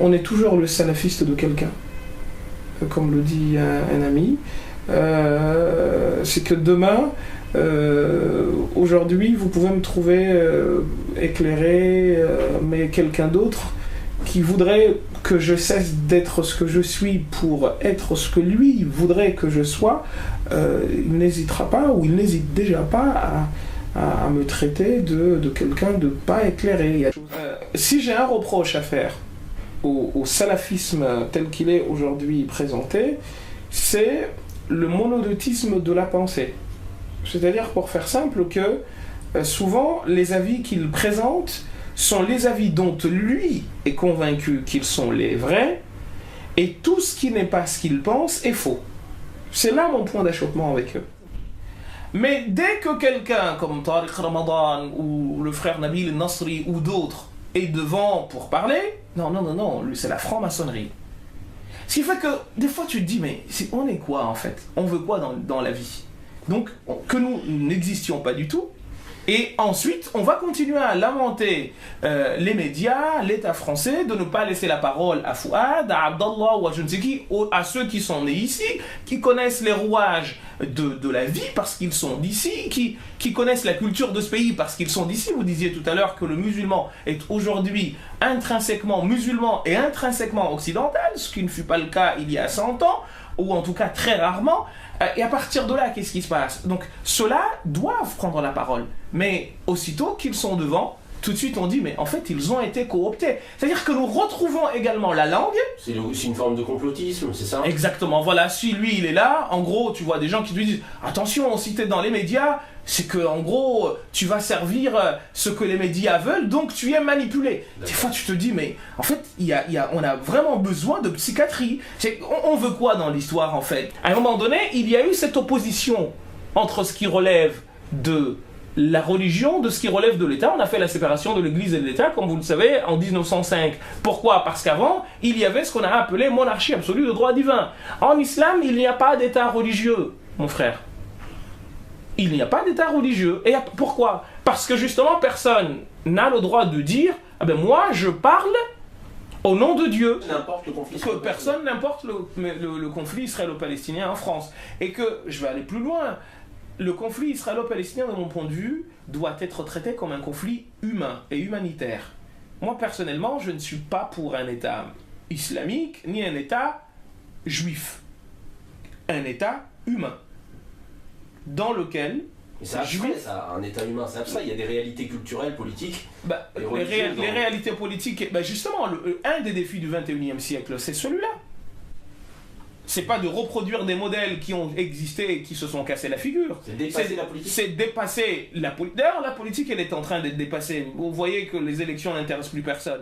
on est toujours le salafiste de quelqu'un, comme le dit un ami. C'est que demain, aujourd'hui, vous pouvez me trouver éclairé, mais quelqu'un d'autre qui voudrait que je cesse d'être ce que je suis pour être ce que lui voudrait que je sois, il n'hésitera pas, ou il n'hésite déjà pas à me traiter de quelqu'un de pas éclairé. Si j'ai un reproche à faire au salafisme tel qu'il est aujourd'hui présenté, c'est le monolithisme de la pensée. C'est-à-dire, pour faire simple, que souvent les avis qu'il présente sont les avis dont lui est convaincu qu'ils sont les vrais, et tout ce qui n'est pas ce qu'il pense est faux. C'est là mon point d'achoppement avec eux. Mais dès que quelqu'un comme Tariq Ramadan ou le frère Nabil Nasri ou d'autres est devant pour parler, non, c'est la franc-maçonnerie. Ce qui fait que des fois tu te dis, mais on est quoi en fait? On veut quoi dans la vie? Donc que nous n'existions pas du tout. Et ensuite, on va continuer à lamenter les médias, l'État français, de ne pas laisser la parole à Fouad, à Abdallah ou à je ne sais qui, à ceux qui sont nés ici, qui connaissent les rouages de la vie parce qu'ils sont d'ici, qui connaissent la culture de ce pays parce qu'ils sont d'ici. Vous disiez tout à l'heure que le musulman est aujourd'hui intrinsèquement musulman et intrinsèquement occidental, ce qui ne fut pas le cas il y a 100 ans, ou en tout cas très rarement. Et à partir de là, qu'est-ce qui se passe? Donc, ceux-là doivent prendre la parole. Mais aussitôt qu'ils sont devant, tout de suite on dit, mais en fait, ils ont été cooptés. C'est-à-dire que nous retrouvons également la langue. C'est une forme de complotisme, c'est ça? Exactement, voilà, si lui, il est là, en gros, tu vois des gens qui lui disent, attention, si t'es dans les médias, c'est que, en gros, tu vas servir ce que les médias veulent, donc tu es manipulé. Des fois, tu te dis, mais en fait, on a vraiment besoin de psychiatrie. On veut quoi dans l'histoire, en fait? À un moment donné, il y a eu cette opposition entre ce qui relève de la religion, de ce qui relève de l'État. On a fait la séparation de l'Église et de l'État, comme vous le savez, en 1905. Pourquoi? Parce qu'avant, il y avait ce qu'on a appelé monarchie absolue de droit divin. En islam, il n'y a pas d'État religieux, mon frère. Il n'y a pas d'État religieux. Et pourquoi? Parce que justement, personne n'a le droit de dire ah ben moi, je parle au nom de Dieu. N'importe le conflit. Que personne n'importe le conflit israélo-palestinien en France. Et que, je vais aller plus loin, le conflit israélo-palestinien, de mon point de vue, doit être traité comme un conflit humain et humanitaire. Moi, personnellement, je ne suis pas pour un État islamique, ni un État juif. Un État humain. Dans lequel... Mais c'est abstrait, ça, un État humain, c'est abstrait. Il y a des réalités culturelles, politiques. Les réalités politiques, justement, un des défis du 21e siècle, c'est celui-là. C'est pas de reproduire des modèles qui ont existé et qui se sont cassés la figure. C'est dépasser la politique. C'est dépasser la politique. D'ailleurs, la politique, elle est en train d'être dépassée. Vous voyez que les élections n'intéressent plus personne.